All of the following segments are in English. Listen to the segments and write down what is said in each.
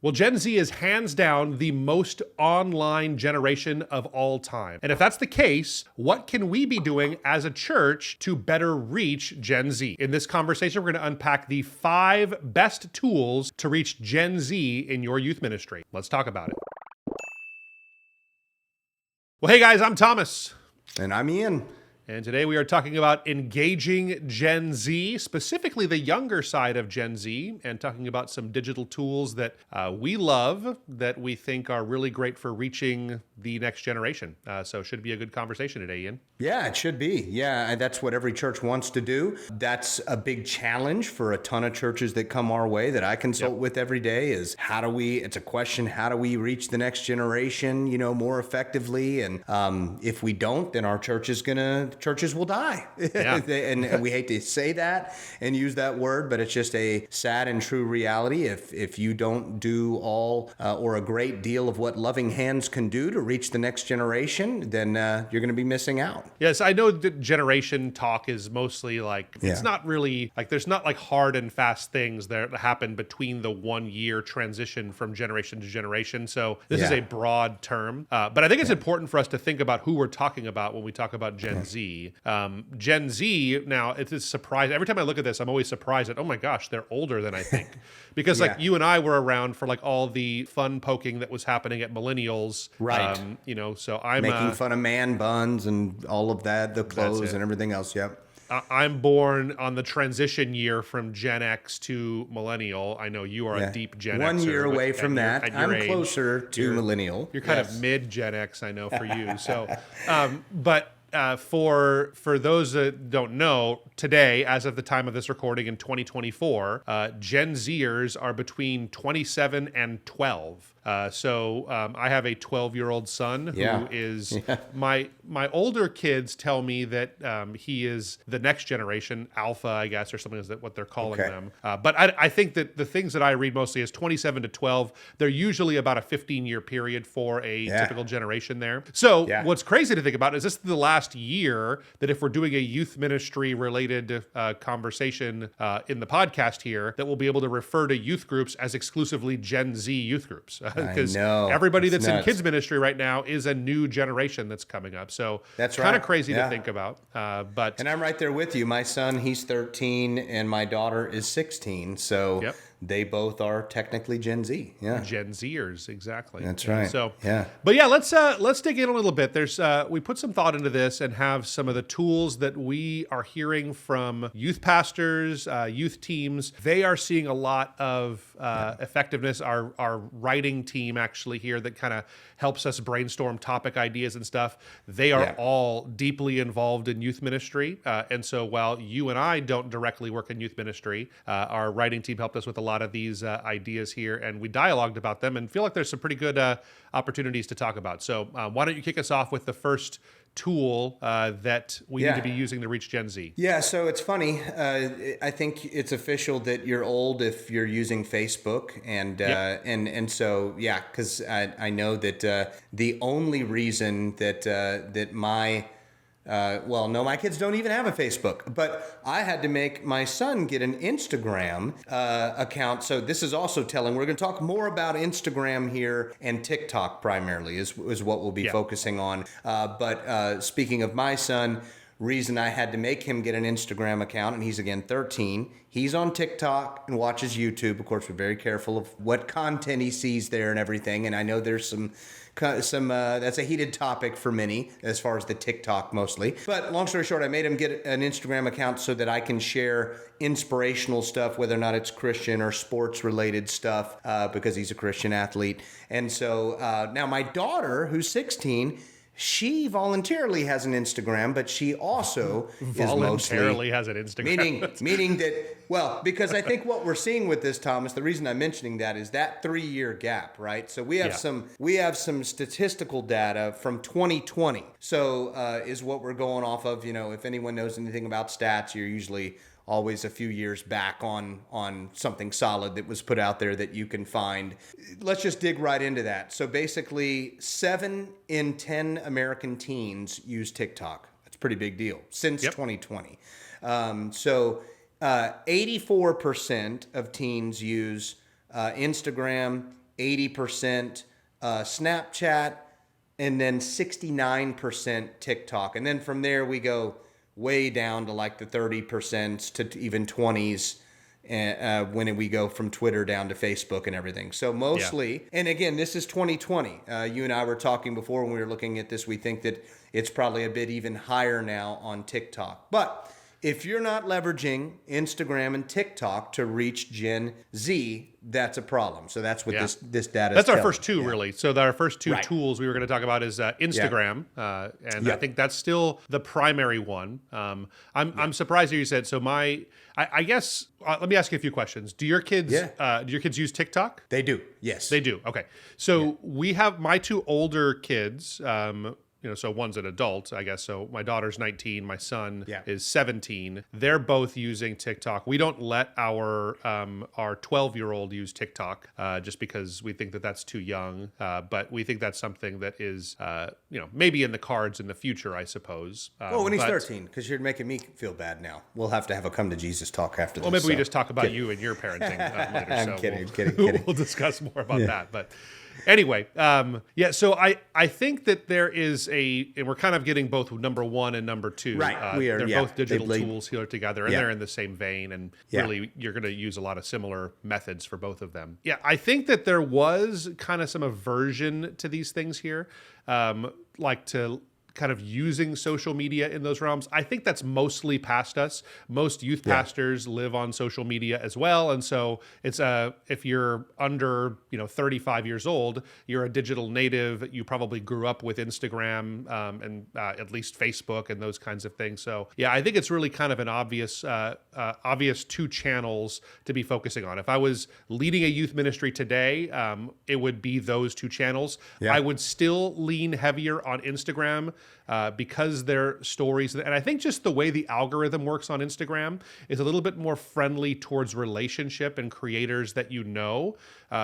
Well, Gen Z is hands down the most online generation of all time. And if that's the case, what can we be doing as a church to better reach Gen Z? In this conversation, we're going to unpack the 5 best tools to reach Gen Z in your youth ministry. Let's talk about it. Well, hey guys, I'm Thomas. And I'm Ian. And today we are talking about engaging Gen Z, specifically the younger side of Gen Z, and talking about some digital tools that we love, that we think are really great for reaching the next generation. So it should be a good conversation today, Ian. Yeah, it should be. Yeah, that's what every church wants to do. That's a big challenge for a ton of churches that come our way that I consult with every day is it's a question, how do we reach the next generation, more effectively? And if we don't, then our churches will die. Yeah. and we hate to say that and use that word, but it's just a sad and true reality. If you don't do all or a great deal of what loving hands can do to reach the next generation, then you're going to be missing out. Yes, I know that generation talk is mostly it's not really there's not hard and fast things that happen between the 1 year transition from generation to generation. So this is a broad term, but I think it's important for us to think about who we're talking about when we talk about Gen Z. Gen Z, now it's a surprise. Every time I look at this, I'm always surprised at, oh my gosh, they're older than I think. Because you and I were around for all the fun poking that was happening at millennials. Right. So I'm making fun of man buns and all of that, the clothes and everything else. Yep. I'm born on the transition year from Gen X to millennial. I know you are a deep Gen Xer. 1 year away from that. I'm closer to millennial. You're kind of mid Gen X, I know, for you. So, but for those that don't know, today, as of the time of this recording in 2024, Gen Zers are between 27 and 12. So I have a 12-year-old son who is my older kids tell me that he is the next generation, Alpha, I guess, or something is that what they're calling them. But I think that the things that I read mostly is 27 to 12. They're usually about a 15-year period for a typical generation there. So what's crazy to think about is this is the last year that if we're doing a youth ministry related conversation in the podcast here, that we'll be able to refer to youth groups as exclusively Gen Z youth groups. Because everybody that's in kids ministry right now is a new generation that's coming up. So that's kind of crazy to think about. And I'm right there with you. My son, he's 13, and my daughter is 16. So they both are technically Gen Z. Yeah, Gen Zers, exactly. That's right. So but let's dig in a little bit. There's we put some thought into this and have some of the tools that we are hearing from youth pastors, youth teams. They are seeing a lot of effectiveness. Our writing team actually here that kind of helps us brainstorm topic ideas and stuff. They are all deeply involved in youth ministry. And so while you and I don't directly work in youth ministry, our writing team helped us with a lot of these ideas here, and we dialogued about them and feel like there's some pretty good opportunities to talk about. So why don't you kick us off with the first tool that we need to be using to reach Gen Z? Yeah, so it's funny. I think it's official that you're old if you're using Facebook, and so because I know that the only reason that my my kids don't even have a Facebook, but I had to make my son get an Instagram account. So this is also telling. We're going to talk more about Instagram here, and TikTok primarily is what we'll be focusing on. But speaking of my son, reason I had to make him get an Instagram account, and he's again 13. He's on TikTok and watches YouTube. Of course, we're very careful of what content he sees there and everything. And I know there's some that's a heated topic for many as far as the TikTok mostly. But long story short, I made him get an Instagram account so that I can share inspirational stuff, whether or not it's Christian or sports related stuff, because he's a Christian athlete. And so now my daughter, who's 16, she voluntarily has an Instagram, but she also voluntarily has an Instagram. Meaning that, because I think what we're seeing with this, Thomas, the reason I'm mentioning that is that 3-year gap, right? So we have some statistical data from 2020. So is what we're going off of. If anyone knows anything about stats, you're usually always a few years back on something solid that was put out there that you can find. Let's just dig right into that. So basically, 7 in 10 American teens use TikTok. That's a pretty big deal since 2020. 84% of teens use Instagram, 80% Snapchat, and then 69% TikTok. And then from there we go way down to like the 30% to even 20s when we go from Twitter down to Facebook and everything. So mostly, and again, this is 2020. You and I were talking before when we were looking at this. We think that it's probably a bit even higher now on TikTok. But if you're not leveraging Instagram and TikTok to reach Gen Z, that's a problem. So that's what this data That's is our first two, really. So our first two tools we were going to talk about is Instagram. And I think that's still the primary one. I'm surprised that you said, so I guess, let me ask you a few questions. Do your kids use TikTok? They do, yes. They do, okay. So we have my two older kids, so one's an adult, I guess. So my daughter's 19, my son is 17. They're both using TikTok. We don't let our 12-year-old use TikTok just because we think that that's too young. But we think that's something that is, maybe in the cards in the future, I suppose. When he's 13, because you're making me feel bad now. We'll have to have a come to Jesus talk after this. Well, maybe we just talk about you and your parenting later. I'm kidding. We'll discuss more about that. But anyway, so I think that there is and we're kind of getting both number one and number two. Right, we are. They're both digital tools here together, and they're in the same vein, and really you're going to use a lot of similar methods for both of them. Yeah, I think that there was kind of some aversion to these things here, like to kind of using social media in those realms. I think that's mostly past us. Most youth pastors live on social media as well. And so it's if you're under, 35 years old, you're a digital native, you probably grew up with Instagram and at least Facebook and those kinds of things. So yeah, I think it's really kind of an obvious two channels to be focusing on. If I was leading a youth ministry today, it would be those two channels. Yeah. I would still lean heavier on Instagram because they're stories. And I think just the way the algorithm works on Instagram is a little bit more friendly towards relationship and creators that you know.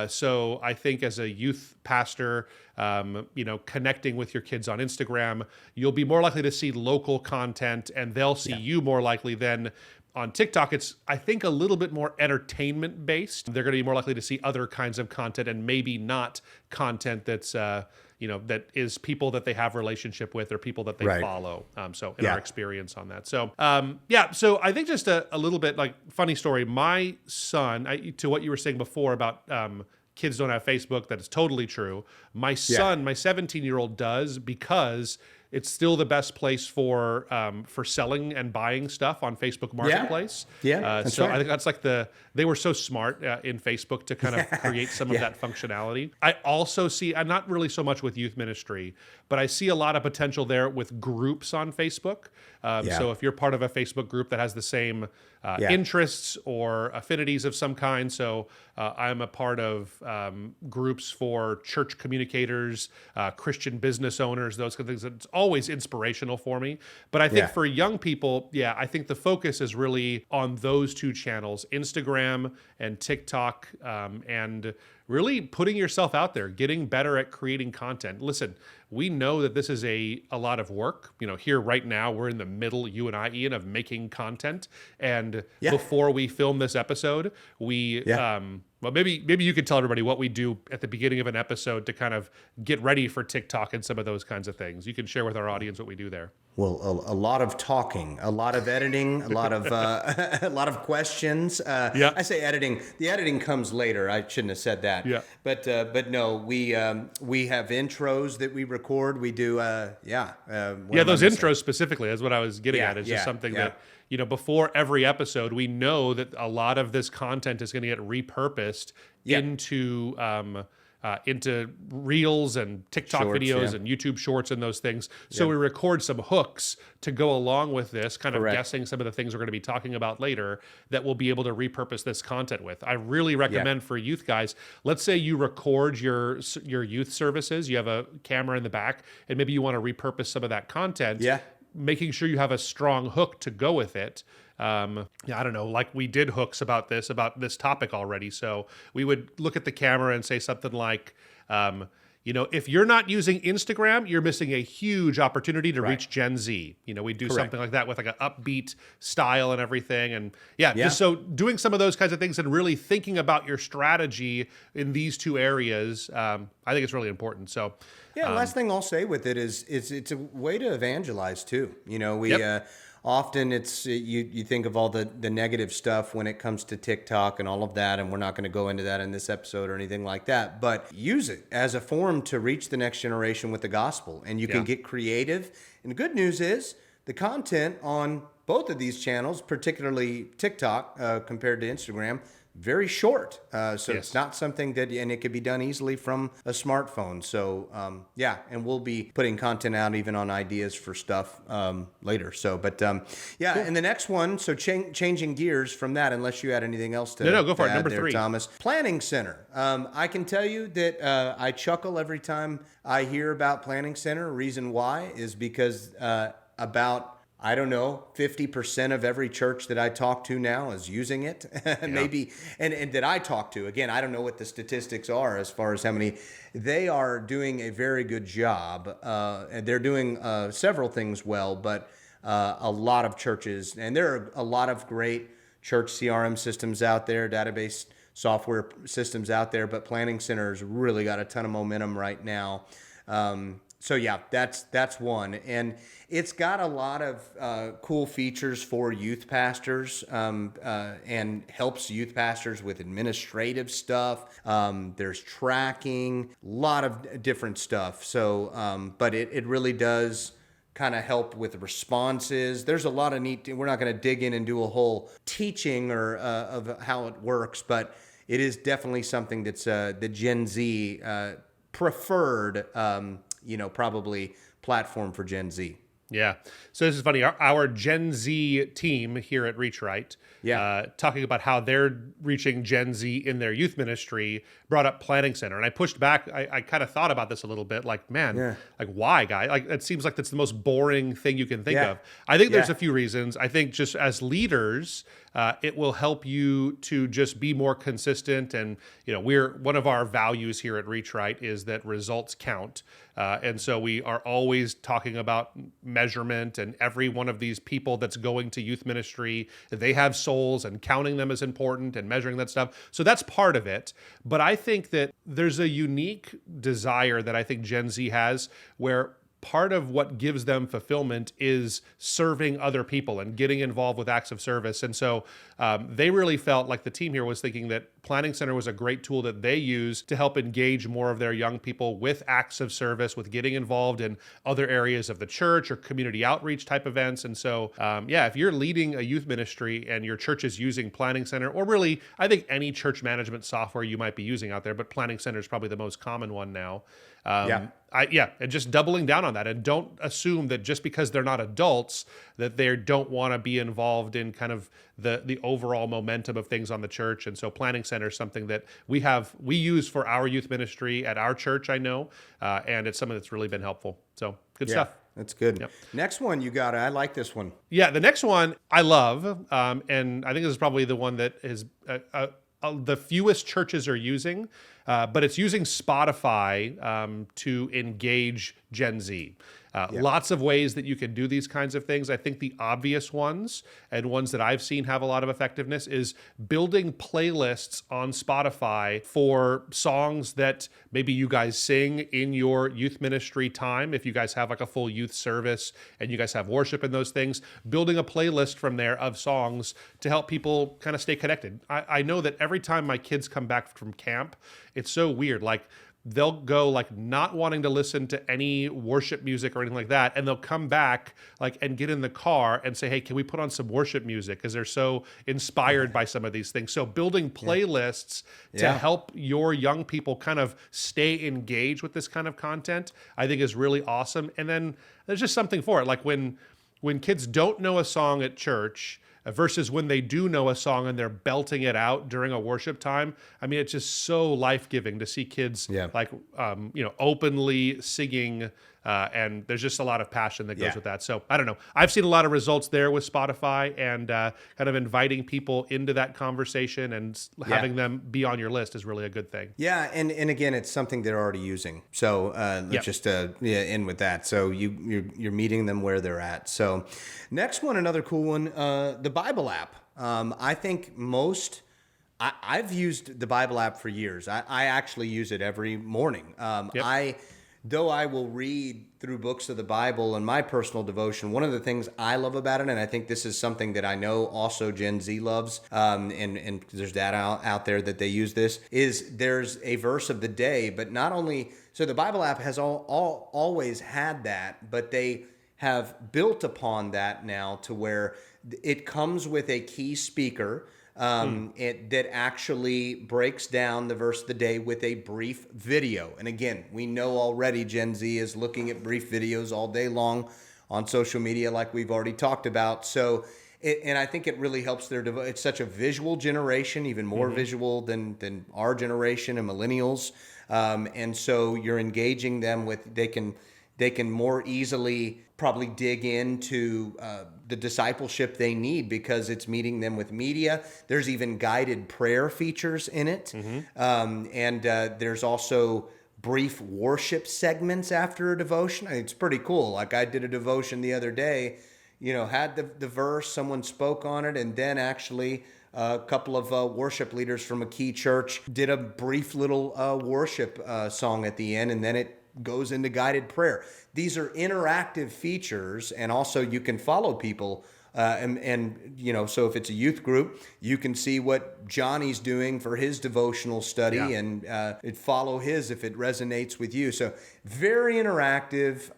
So I think as a youth pastor, connecting with your kids on Instagram, you'll be more likely to see local content and they'll see you more likely than on TikTok. It's, I think, a little bit more entertainment based. They're going to be more likely to see other kinds of content and maybe not content that's, that is people that they have relationship with or people that they follow. So in our experience on that. So, so I think just a little bit like funny story. My son, to what you were saying before about kids don't have Facebook, that is totally true. My son, my 17-year-old does because it's still the best place for selling and buying stuff on Facebook Marketplace. That's so right. I think that's like they were so smart in Facebook to kind of create some of that functionality. I also see, I'm not really so much with youth ministry, but I see a lot of potential there with groups on Facebook. So if you're part of a Facebook group that has the same interests or affinities of some kind. So I'm a part of groups for church communicators, Christian business owners, those kind of things. It's always inspirational for me. But I think for young people, I think the focus is really on those two channels, Instagram and TikTok, and really putting yourself out there, getting better at creating content. Listen, we know that this is a lot of work. Here right now, we're in the middle, you and I, Ian, of making content. And before we film this episode, we, well, maybe you could tell everybody what we do at the beginning of an episode to kind of get ready for TikTok and some of those kinds of things. You can share with our audience what we do there. Well, a lot of talking, a lot of editing, a lot of a lot of questions. I say editing. The editing comes later. I shouldn't have said that. Yeah. But no, we have intros that we record. We do. Those intros specifically is what I was getting at. It's just something that before every episode, we know that a lot of this content is going to get repurposed into reels and TikTok videos and YouTube shorts and those things. So we record some hooks to go along with this, kind of guessing some of the things we're going to be talking about later that we'll be able to repurpose this content with. I really recommend for youth guys, let's say you record your youth services, you have a camera in the back, and maybe you want to repurpose some of that content. Making sure you have a strong hook to go with it. I don't know, like we did hooks about this topic already. So we would look at the camera and say something like, if you're not using Instagram, you're missing a huge opportunity to Right. reach Gen Z. We do Correct. something like that with like an upbeat style and everything. And just so doing some of those kinds of things and really thinking about your strategy in these two areas, I think it's really important. So last thing I'll say with it is it's a way to evangelize too. Often it's you think of all the negative stuff when it comes to TikTok and all of that, and we're not going to go into that in this episode or anything like that, but use it as a form to reach the next generation with the gospel, and you can get creative. And the good news is the content on both of these channels, particularly TikTok compared to Instagram, very short. It's not something and it could be done easily from a smartphone. So, and we'll be putting content out even on ideas for stuff later. So, cool. And the next one, so changing gears from that, unless you had anything else to No, go for it. Number there, 3. Thomas. Planning Center. I can tell you that I chuckle every time I hear about Planning Center. Reason why is because about 50% of every church that I talk to now is using it. Maybe, and that I talk to, again, I don't know what the statistics are as far as how many. They are doing a very good job. And they're doing several things well, but a lot of churches, and there are a lot of great church CRM systems out there, database software systems out there, but Planning Center's really got a ton of momentum right now. That's one. And it's got a lot of cool features for youth pastors and helps youth pastors with administrative stuff. There's tracking, a lot of different stuff. So, but it really does kind of help with responses. There's a lot of neat, we're not going to dig in and do a whole teaching or of how it works, but it is definitely something that's the Gen Z preferred probably platform for Gen Z. Yeah. So this is funny. Our Gen Z team here at REACHRIGHT, talking about how they're reaching Gen Z in their youth ministry, brought up Planning Center. And I pushed back. I kind of thought about this a little bit, like, man, like why, guy? Like, it seems like that's the most boring thing you can think of. I think there's a few reasons. I think just as leaders, it will help you to just be more consistent. And, one of our values here at REACHRIGHT is that results count. And so we are always talking about measurement, and every one of these people that's going to youth ministry, they have souls, and counting them is important and measuring that stuff. So that's part of it. But I think that there's a unique desire that I think Gen Z has where part of what gives them fulfillment is serving other people and getting involved with acts of service. And so they really felt like the team here was thinking that Planning Center was a great tool that they use to help engage more of their young people with acts of service, with getting involved in other areas of the church or community outreach type events. And so, if you're leading a youth ministry and your church is using Planning Center, or really, I think any church management software you might be using out there, but Planning Center is probably the most common one now. And just doubling down on that, and don't assume that just because they're not adults that they don't want to be involved in kind of the overall momentum of things on the church. And so Planning Center is something that we use for our youth ministry at our church, I know, and it's something that's really been helpful. So good stuff. That's good. Yep. Next one you got. I like this one. Yeah, the next one I love, and I think this is probably the one that is the fewest churches are using, but it's using Spotify to engage Gen Z. Lots of ways that you can do these kinds of things. I think the obvious ones and ones that I've seen have a lot of effectiveness is building playlists on Spotify for songs that maybe you guys sing in your youth ministry time. If you guys have like a full youth service and you guys have worship and those things, building a playlist from there of songs to help people kind of stay connected. I know that every time my kids come back from camp, it's so weird. Like, they'll go like not wanting to listen to any worship music or anything like that, and they'll come back like and get in the car and say, hey, can we put on some worship music? Because they're so inspired by some of these things. So building playlists to help your young people kind of stay engaged with this kind of content, I think is really awesome. And then there's just something for it. Like when kids don't know a song at church versus when they do know a song and they're belting it out during a worship time. I mean, it's just so life-giving to see kids openly singing And there's just a lot of passion that goes with that. So I don't know. I've seen a lot of results there with Spotify, and kind of inviting people into that conversation and having them be on your list is really a good thing. Yeah, and again, it's something they're already using. So let's just end with that. So you're meeting them where they're at. So next one, another cool one, the Bible app. I think I've used the Bible app for years. I actually use it every morning. Though I will read through books of the Bible in my personal devotion, one of the things I love about it, and I think this is something that I know also Gen Z loves, and there's data out there that they use this, is there's a verse of the day, but not only, so the Bible app has always had that, but they have built upon that now to where it comes with a key speaker that actually breaks down the verse of the day with a brief video. And again, we know already Gen Z is looking at brief videos all day long on social media, like we've already talked about. So, and I think it really helps it's such a visual generation, even more visual than our generation and millennials. And so you're engaging them with, they can more easily probably dig into the discipleship they need because it's meeting them with media. There's even guided prayer features in it. And there's also brief worship segments after a devotion. It's pretty cool. Like I did a devotion the other day, had the verse, someone spoke on it, and then actually a couple of worship leaders from a key church did a brief little worship song at the end, and then it goes into guided prayer. These are interactive features, and also you can follow people. So if it's a youth group, you can see what Johnny's doing for his devotional study and follow his if it resonates with you. So very interactive.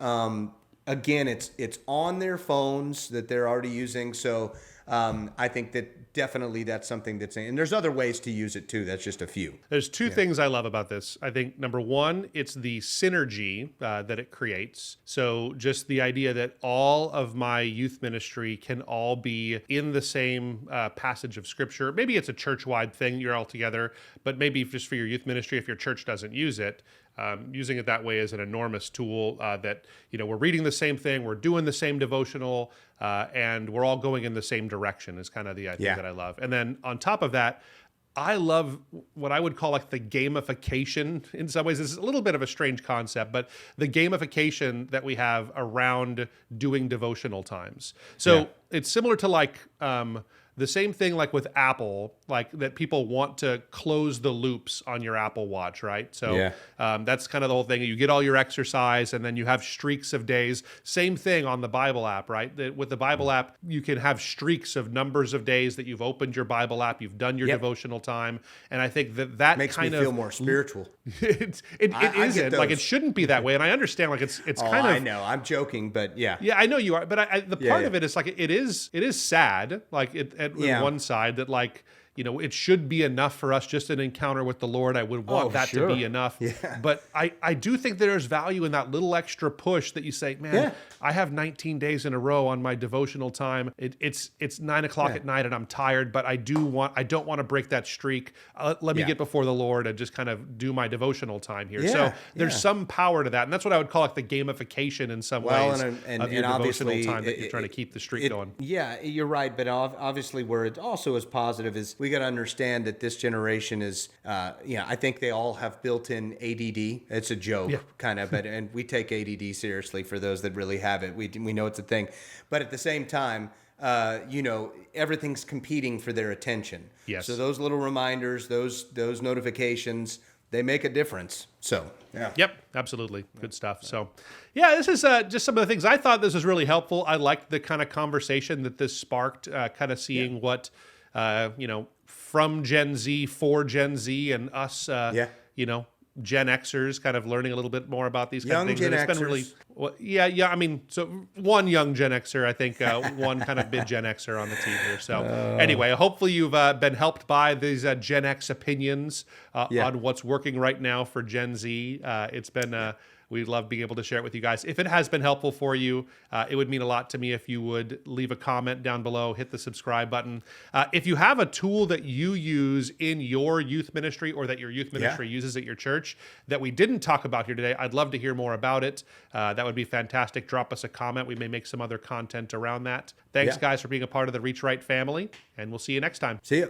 Again, it's on their phones that they're already using. So I think that definitely that's something and there's other ways to use it too. That's just a few. There's two things I love about this. I think number one, it's the synergy that it creates. So just the idea that all of my youth ministry can all be in the same passage of scripture. Maybe it's a church-wide thing, you're all together, but maybe just for your youth ministry, if your church doesn't use it, using it that way is an enormous tool that, we're reading the same thing, we're doing the same devotional, and we're all going in the same direction is kind of the idea that I love. And then on top of that, I love what I would call like the gamification in some ways. This is a little bit of a strange concept, but the gamification that we have around doing devotional times. So it's similar to like the same thing like with Apple, like that people want to close the loops on your Apple Watch, right? So that's kind of the whole thing. You get all your exercise and then you have streaks of days. Same thing on the Bible app, right? With the Bible app, you can have streaks of numbers of days that you've opened your Bible app, you've done your devotional time. And I think that makes kind me feel more spiritual. it isn't. Like it shouldn't be that way. And I understand like it's kind of... I know. I'm joking, but yeah. Yeah, I know you are. But the part of it is like it is sad. Like at one side that like, it should be enough for us just an encounter with the Lord. I would want that to be enough. Yeah. But I do think there's value in that little extra push that you say, man, I have 19 days in a row on my devotional time. It's 9:00 at night and I'm tired, but I don't want to break that streak. Let me get before the Lord and just kind of do my devotional time here. So there's some power to that. And that's what I would call like the gamification in some ways of your devotional time that you're trying to keep the streak going. Yeah, you're right. But obviously where it also is positive is we got to understand that this generation is, I think they all have built-in ADD. It's a joke, kind of, and we take ADD seriously for those that really have it. We know it's a thing, but at the same time, everything's competing for their attention. Yes. So those little reminders, those notifications, they make a difference. So Yep, absolutely. Good stuff. So this is just some of the things I thought this was really helpful. I liked the kind of conversation that this sparked, kind of seeing what from Gen Z, for Gen Z, and us, Gen Xers, kind of learning a little bit more about these kind of things. Young Gen It's been really, I mean, so one young Gen Xer, I think, one kind of big Gen Xer on the team here. So anyway, hopefully you've been helped by these Gen X opinions on what's working right now for Gen Z. It's been We love being able to share it with you guys. If it has been helpful for you, it would mean a lot to me if you would leave a comment down below, hit the subscribe button. If you have a tool that you use in your youth ministry or that your youth ministry uses at your church that we didn't talk about here today, I'd love to hear more about it. That would be fantastic. Drop us a comment. We may make some other content around that. Thanks, guys, for being a part of the Reach Right family, and we'll see you next time. See you.